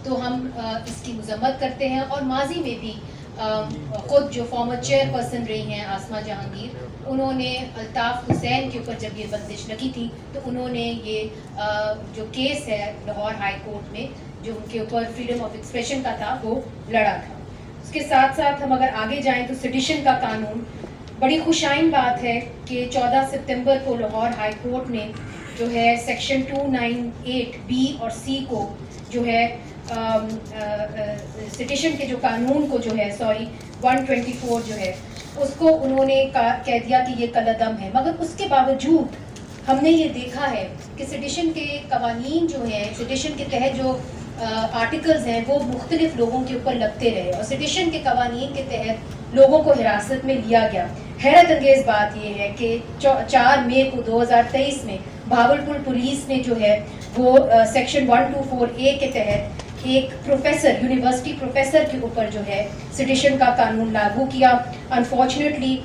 تو ہم اس کی مذمت کرتے ہیں. اور ماضی میں بھی خود جو فارمر چیئر پرسن رہی ہیں آسمہ جہانگیر, انہوں نے الطاف حسین کے اوپر جب یہ بندش لگی تھی تو انہوں نے یہ جو کیس ہے لاہور ہائی کورٹ میں جو ان کے اوپر فریڈم آف ایکسپریشن کا تھا وہ لڑا تھا. اس کے ساتھ ساتھ ہم اگر آگے جائیں تو سیڈیشن کا قانون, بڑی خوشائن بات ہے کہ 14 ستمبر کو لاہور ہائی کورٹ نے جو ہے سیکشن 298 بی اور سی کو جو ہے سیڈیشن کے جو قانون کو جو ہے 124 جو ہے اس کو انہوں نے کہہ دیا کہ یہ کالعدم ہے. مگر اس کے باوجود ہم نے یہ دیکھا ہے کہ سیڈیشن کے قوانین جو ہیں, سیڈیشن کے تحت جو آرٹیکلز ہیں وہ مختلف لوگوں کے اوپر لگتے رہے اور سیڈیشن کے قوانین کے تحت لوگوں کو حراست میں لیا گیا. حیرت انگیز بات یہ ہے کہ 4 مئی کو 2023 میں بھاولپور پولیس نے جو ہے وہ سیکشن 124A کے تحت ایک پروفیسر, یونیورسٹی پروفیسر کے اوپر جو ہے سیڈیشن کا قانون لاگو کیا. انفارچونیٹلی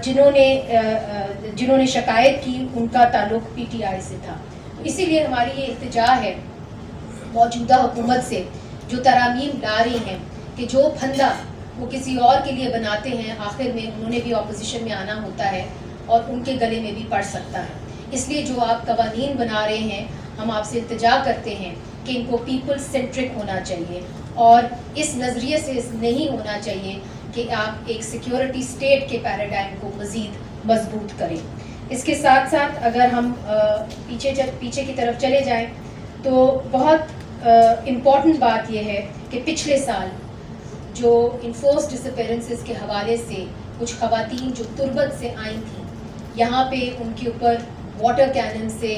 جنہوں نے شکایت کی ان کا تعلق PTI سے تھا. اسی لیے ہماری یہ التجا ہے موجودہ حکومت سے جو ترامیم لا رہی ہیں کہ جو پھندا وہ کسی اور کے لیے بناتے ہیں آخر میں انہوں نے بھی اپوزیشن میں آنا ہوتا ہے اور ان کے گلے میں بھی پڑ سکتا ہے. اس لیے جو آپ قوانین بنا رہے ہیں ہم آپ سے التجا کرتے ہیں کہ ان کو پیپل سینٹرک ہونا چاہیے اور اس نظریے سے نہیں ہونا چاہیے کہ آپ ایک سیکیورٹی اسٹیٹ کے پیراڈائم کو مزید مضبوط کریں. اس کے ساتھ ساتھ اگر ہم پیچھے کی طرف چلے جائیں تو بہت امپورٹنٹ بات یہ ہے کہ پچھلے سال جو انفورس ڈسپیرنسز کے حوالے سے کچھ خواتین جو تربت سے آئی تھیں, یہاں پہ ان کے اوپر واٹر کینن سے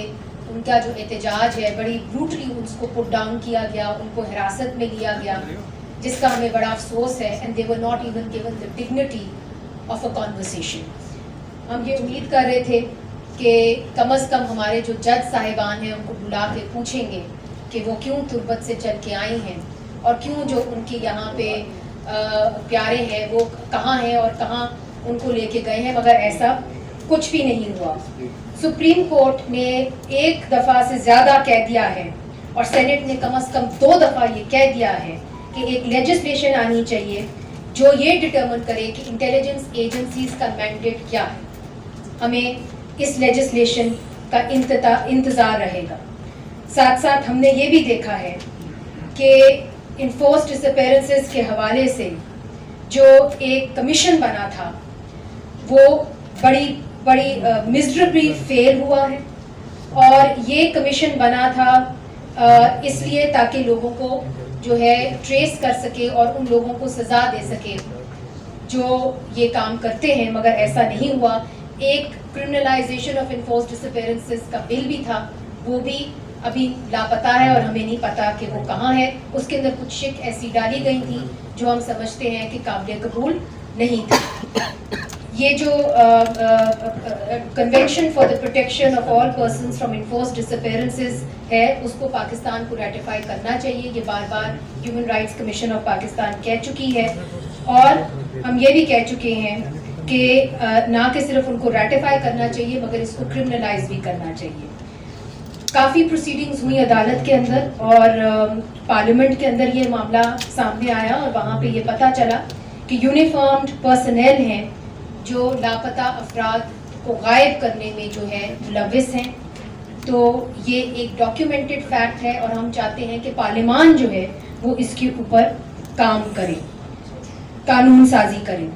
ان کا جو احتجاج ہے بڑی بروٹلی اس کو پٹ ڈاؤن کیا گیا, ان کو حراست میں لیا گیا, جس کا ہمیں بڑا افسوس ہے. And they were not even given the dignity of a conversation. ہم یہ امید کر رہے تھے کہ کم از کم ہمارے جو جج صاحبان ہیں ان کو بلا کے پوچھیں گے کہ وہ کیوں تربت سے چل کے آئی ہیں اور کیوں جو ان کے یہاں پہ پیارے ہیں وہ کہاں ہیں اور کہاں ان کو لے کے گئے ہیں. مگر ایسا کچھ بھی نہیں ہوا. سپریم کورٹ نے 1 دفعہ سے زیادہ کہہ دیا ہے اور سینٹ نے کم از کم 2 دفعہ یہ کہہ دیا ہے کہ ایک لیجسلیشن آنی چاہیے جو یہ ڈٹرمن کرے کہ انٹیلیجنس ایجنسیز کا مینڈیٹ کیا ہے. ہمیں اس لیجسلیشن کا انتظار رہے گا. ساتھ ساتھ ہم نے یہ بھی دیکھا ہے کہ انفورس ڈسپیرنسز کے حوالے سے جو ایک کمیشن بنا تھا وہ بڑی مزربلی فیل ہوا ہے. اور یہ کمیشن بنا تھا اس لیے تاکہ لوگوں کو جو ہے ٹریس کر سکے اور ان لوگوں کو سزا دے سکے جو یہ کام کرتے ہیں, مگر ایسا نہیں ہوا. ایک کرمنلائزیشن آف انفورس ڈسپیرنسز کا بل بھی تھا, وہ بھی ابھی لاپتہ ہے اور ہمیں نہیں پتا کہ وہ کہاں ہے. اس کے اندر کچھ شک ایسی ڈالی گئی تھی جو ہم سمجھتے ہیں کہ قابل قبول نہیں تھی. یہ جو convention for the protection of all persons from enforced disappearances ہے اس کو پاکستان کو ریٹیفائی کرنا چاہیے. یہ بار بار human rights commission of Pakistan کہہ چکی ہے اور ہم یہ بھی کہہ چکے ہیں کہ نہ کہ صرف ان کو ریٹیفائی کرنا چاہیے مگر اس کو کرمنلائز بھی کرنا چاہیے. کافی پروسیڈنگز ہوئی عدالت کے اندر اور پارلیمنٹ کے اندر یہ معاملہ سامنے آیا اور وہاں پہ یہ پتہ چلا کہ یونیفارمڈ پرسنل ہیں جو لاپتہ افراد کو غائب کرنے میں جو ہے ملوث ہیں. تو یہ ایک ڈاکیومنٹڈ فیکٹ ہے اور ہم چاہتے ہیں کہ پارلیمان جو ہے وہ اس کے اوپر کام کرے, قانون سازی کرے.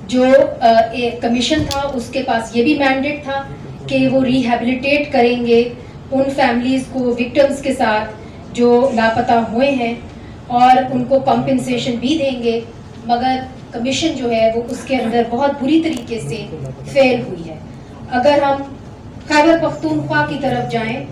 جو ایک کمیشن تھا اس کے پاس یہ بھی مینڈیٹ تھا کہ وہ ریہیبلیٹیٹ کریں گے ان فیملیز کو, وکٹمز کے ساتھ جو لاپتہ ہوئے ہیں اور ان کو کمپنسیشن بھی دیں گے. مگر کمیشن جو ہے وہ اس کے اندر بہت بری طریقے سے فیل ہوئی ہے. اگر ہم خیبر پختونخوا کی طرف جائیں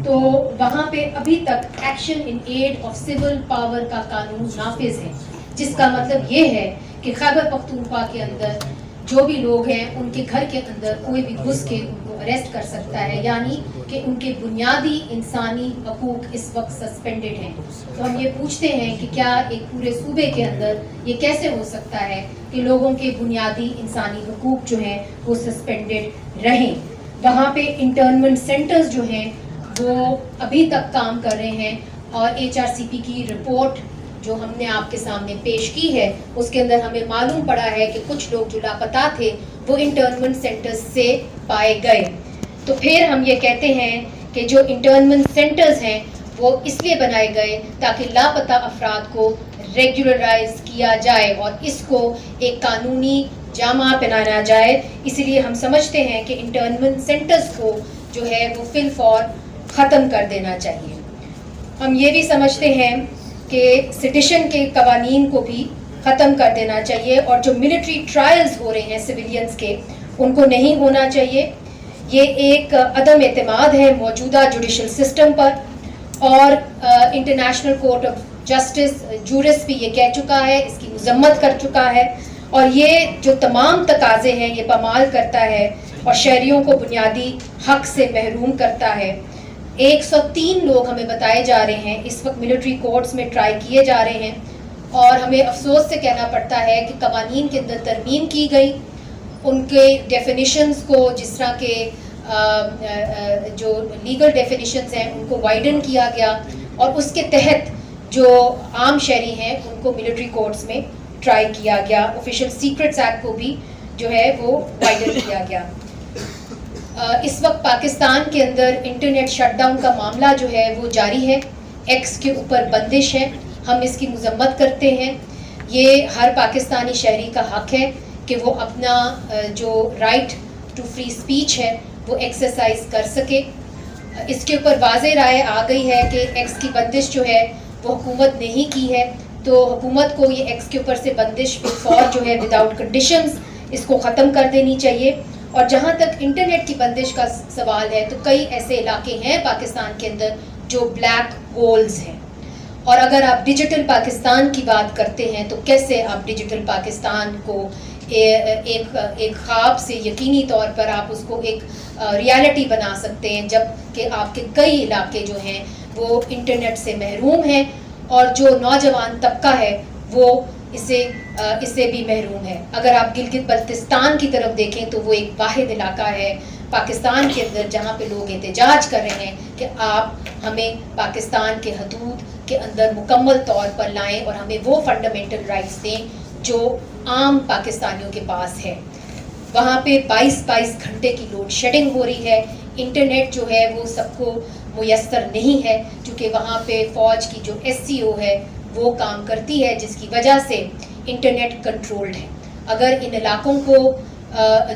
تو وہاں پہ ابھی تک action in aid of civil power کا قانون نافذ ہے, جس کا مطلب یہ ہے کہ خیبر پختونخوا کے اندر جو بھی لوگ ہیں ان کے گھر کے اندر کوئی بھی گھس کے ان کو اریسٹ کر سکتا ہے, یعنی کہ ان کے بنیادی انسانی حقوق اس وقت سسپینڈڈ ہیں. تو ہم یہ پوچھتے ہیں کہ کیا ایک پورے صوبے کے اندر یہ کیسے ہو سکتا ہے کہ لوگوں کے بنیادی انسانی حقوق جو ہیں وہ سسپینڈڈ رہیں. وہاں پہ انٹرنمنٹ سینٹرز جو ہیں وہ ابھی تک کام کر رہے ہیں اور HRCP کی رپورٹ جو ہم نے آپ کے سامنے پیش کی ہے اس کے اندر ہمیں معلوم پڑا ہے کہ کچھ لوگ جو لاپتہ تھے وہ انٹرنمنٹ سینٹرز سے پائے گئے. تو پھر ہم یہ کہتے ہیں کہ جو انٹرنمنٹ سینٹرز ہیں وہ اس لیے بنائے گئے تاکہ لاپتہ افراد کو ریگولرائز کیا جائے اور اس کو ایک قانونی جامہ پہنایا جائے. اسی لیے ہم سمجھتے ہیں کہ انٹرنمنٹ سینٹرز کو جو ہے وہ فی الفور ختم کر دینا چاہیے. ہم یہ بھی سمجھتے ہیں کہ سیڈیشن کے قوانین کو بھی ختم کر دینا چاہیے اور جو ملٹری ٹرائلز ہو رہے ہیں سویلینز کے ان کو نہیں ہونا چاہیے. یہ ایک عدم اعتماد ہے موجودہ جوڈیشل سسٹم پر اور انٹرنیشنل کورٹ آف جسٹس جورس بھی یہ کہہ چکا ہے, اس کی مذمت کر چکا ہے اور یہ جو تمام تقاضے ہیں یہ پامال کرتا ہے اور شہریوں کو بنیادی حق سے محروم کرتا ہے. 103 لوگ ہمیں بتائے جا رہے ہیں اس وقت ملٹری کورٹس میں ٹرائی کیے جا رہے ہیں اور ہمیں افسوس سے کہنا پڑتا ہے کہ قوانین کے اندر ترمیم کی گئی, ان کے ڈیفینیشنز کو جس طرح کے جو لیگل ڈیفینیشنز ہیں ان کو وائڈن کیا گیا اور اس کے تحت جو عام شہری ہیں ان کو ملٹری کورٹس میں ٹرائی کیا گیا. آفیشیل سیکرٹس ایکٹ کو بھی جو ہے وہ وائڈن کیا گیا. اس وقت پاکستان کے اندر انٹرنیٹ شٹ ڈاؤن کا معاملہ جو ہے وہ جاری ہے, ایکس کے اوپر بندش ہے, ہم اس کی مذمت کرتے ہیں. یہ ہر پاکستانی شہری کا حق ہے کہ وہ اپنا جو رائٹ ٹو فری اسپیچ ہے وہ ایکسرسائز کر سکے. اس کے اوپر واضح رائے آ گئی ہے کہ ایکس کی بندش جو ہے وہ حکومت نے ہی کی ہے, تو حکومت کو یہ ایکس کے اوپر سے بندش فور جو ہے وداؤٹ کنڈیشنز اس کو ختم کر دینی چاہیے. اور جہاں تک انٹرنیٹ کی بندش کا سوال ہے تو کئی ایسے علاقے ہیں پاکستان کے اندر جو بلیک ہولز ہیں, اور اگر آپ ڈیجیٹل پاکستان کی بات کرتے ہیں تو کیسے آپ ڈیجیٹل پاکستان کو ایک خواب سے یقینی طور پر آپ اس کو ایک ریالٹی بنا سکتے ہیں جب کہ آپ کے کئی علاقے جو ہیں وہ انٹرنیٹ سے محروم ہیں اور جو نوجوان طبقہ ہے وہ اس سے بھی محروم ہے. اگر آپ گلگت بلتستان کی طرف دیکھیں تو وہ ایک واحد علاقہ ہے پاکستان کے اندر جہاں پہ لوگ احتجاج کر رہے ہیں کہ آپ ہمیں پاکستان کے حدود کے اندر مکمل طور پر لائیں اور ہمیں وہ فنڈامنٹل رائٹس دیں جو عام پاکستانیوں کے پاس ہے. وہاں پہ 22 گھنٹے کی لوڈ شیڈنگ ہو رہی ہے, انٹرنیٹ جو ہے وہ سب کو میسر نہیں ہے چونکہ وہاں پہ فوج کی جو SCO ہے وہ کام کرتی ہے جس کی وجہ سے انٹرنیٹ کنٹرولڈ ہے. اگر ان علاقوں کو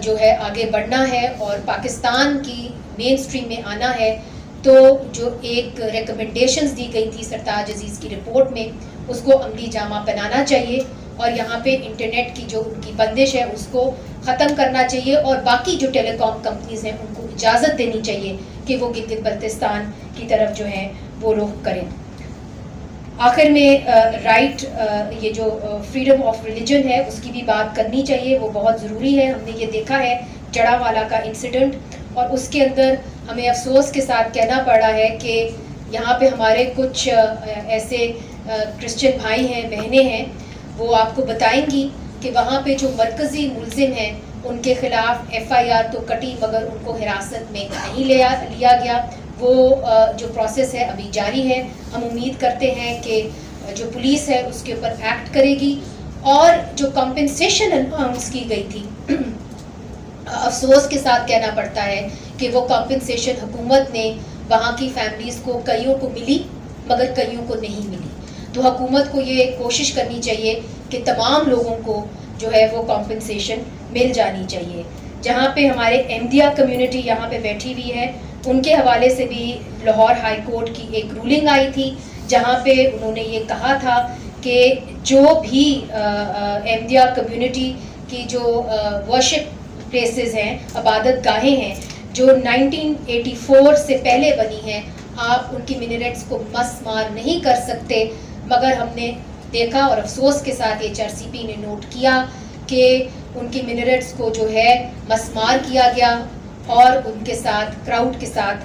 جو ہے آگے بڑھنا ہے اور پاکستان کی مین سٹریم میں آنا ہے تو جو ایک ریکمنڈیشنز دی گئی تھی سرتاج عزیز کی رپورٹ میں اس کو عملی جامہ پہنانا چاہیے اور یہاں پہ انٹرنیٹ کی جو ان کی بندش ہے اس کو ختم کرنا چاہیے اور باقی جو ٹیلی کام کمپنیز ہیں ان کو اجازت دینی چاہیے کہ وہ گلگت بلتستان کی طرف جو ہیں وہ رخ کریں. آخر میں رائٹ یہ جو فریڈم آف ریلیجن ہے اس کی بھی بات کرنی چاہیے, وہ بہت ضروری ہے. ہم نے یہ دیکھا ہے جڑا والا کا انسیڈنٹ اور اس کے اندر ہمیں افسوس کے ساتھ کہنا پڑا ہے کہ یہاں پہ ہمارے کچھ ایسے کرسچن بھائی ہیں بہنیں ہیں وہ آپ کو بتائیں گی کہ وہاں پہ جو مرکزی ملزم ہیں ان کے خلاف FIR تو کٹی مگر ان کو حراست میں نہیں لیا گیا. وہ جو پروسیس ہے ابھی جاری ہے. ہم امید کرتے ہیں کہ جو پولیس ہے اس کے اوپر ایکٹ کرے گی اور جو کمپنسیشن اناؤنس کی گئی تھی افسوس کے ساتھ کہنا پڑتا ہے کہ وہ کمپنسیشن حکومت نے وہاں کی فیملیز کو کئیوں کو ملی مگر کئیوں کو نہیں ملی. تو حکومت کو یہ کوشش کرنی چاہیے کہ تمام لوگوں کو جو ہے وہ کمپنسیشن مل جانی چاہیے. جہاں پہ ہمارے احمدیہ کمیونٹی یہاں پہ بیٹھی ہوئی ہے ان کے حوالے سے بھی لاہور ہائی کورٹ کی ایک رولنگ آئی تھی جہاں پہ انہوں نے یہ کہا تھا کہ جو بھی احمدیہ کمیونٹی کی جو ورشپ پلیسز ہیں عبادت گاہیں ہیں جو 1984 سے پہلے بنی ہیں آپ ان کی منیرٹس کو مس مار نہیں کر سکتے. مگر ہم نے دیکھا اور افسوس کے ساتھ HRCP نے نوٹ کیا کہ ان کی منیرٹس کو جو ہے مسمار کیا گیا اور ان کے ساتھ کراؤڈ کے ساتھ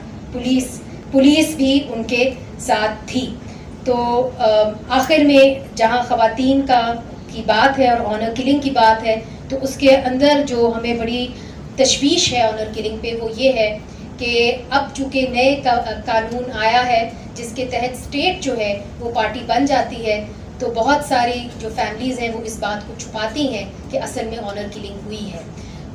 پولیس بھی ان کے ساتھ تھی. تو آخر میں جہاں خواتین کی بات ہے اور آنر کلنگ کی بات ہے تو اس کے اندر جو ہمیں بڑی تشویش ہے آنر کلنگ پہ وہ یہ ہے کہ اب چونکہ نئے قانون آیا ہے جس کے تحت اسٹیٹ جو ہے وہ پارٹی بن جاتی ہے، تو بہت ساری جو فیملیز ہیں وہ اس بات کو چھپاتی ہیں کہ اصل میں آنر کلنگ ہوئی ہے.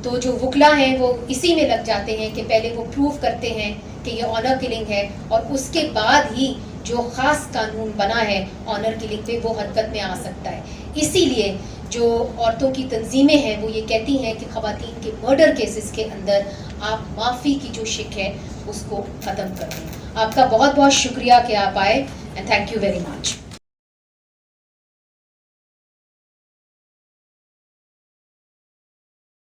تو جو وکلا ہیں وہ اسی میں لگ جاتے ہیں کہ پہلے وہ پروف کرتے ہیں کہ یہ آنر کلنگ ہے، اور اس کے بعد ہی جو خاص قانون بنا ہے آنر کلنگ پہ وہ حرکت میں آ سکتا ہے. اسی لیے جو عورتوں کی تنظیمیں ہیں وہ یہ کہتی ہیں کہ خواتین کے مرڈر کیسز کے اندر آپ معافی کی جو شک ہے اس کو ختم کر دیں. آپ کا بہت بہت شکریہ کہ آپ آئے، and thank you very much.